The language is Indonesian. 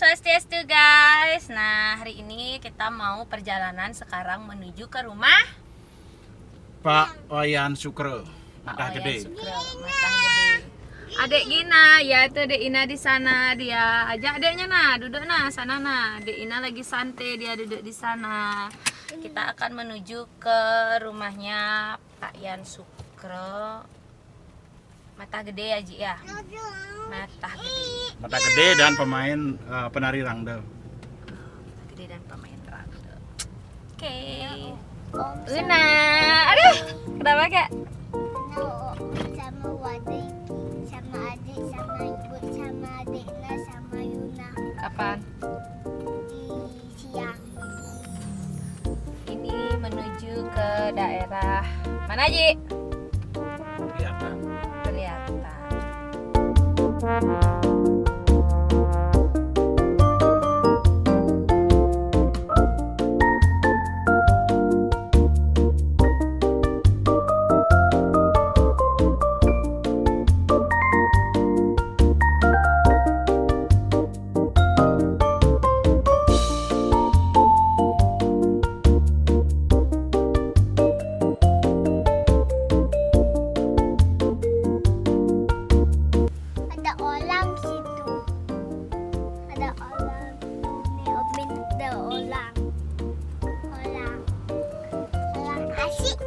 Swastiastu guys. Nah hari ini kita mau perjalanan sekarang menuju ke rumah Pak Wayan Sukro, Matah Wayan Gede. Sukro, Matah Gede. Adek Gina, ya itu Dek Ina di sana, dia ajak adeknya nah, duduk nah sana nah. Dek Ina lagi santai, dia duduk di sana. Kita akan menuju ke rumahnya Pak Yan Sukro. Matah Gede ya Ji ya. Matah Gede. Matah Gede dan pemain penari rangda. Gede dan pemain rangda. Oke. Una, aduh, kenapa kak? Sama Wadi, sama adik, sama ibu, sama adiknya, sama Yuna Kapan? di siang. Ini menuju ke daerah mana Ji? Kelihatan. Kelihatan. Ada orang situ. Ada orang. Nih, Omin ada orang. Orang. Orang asik.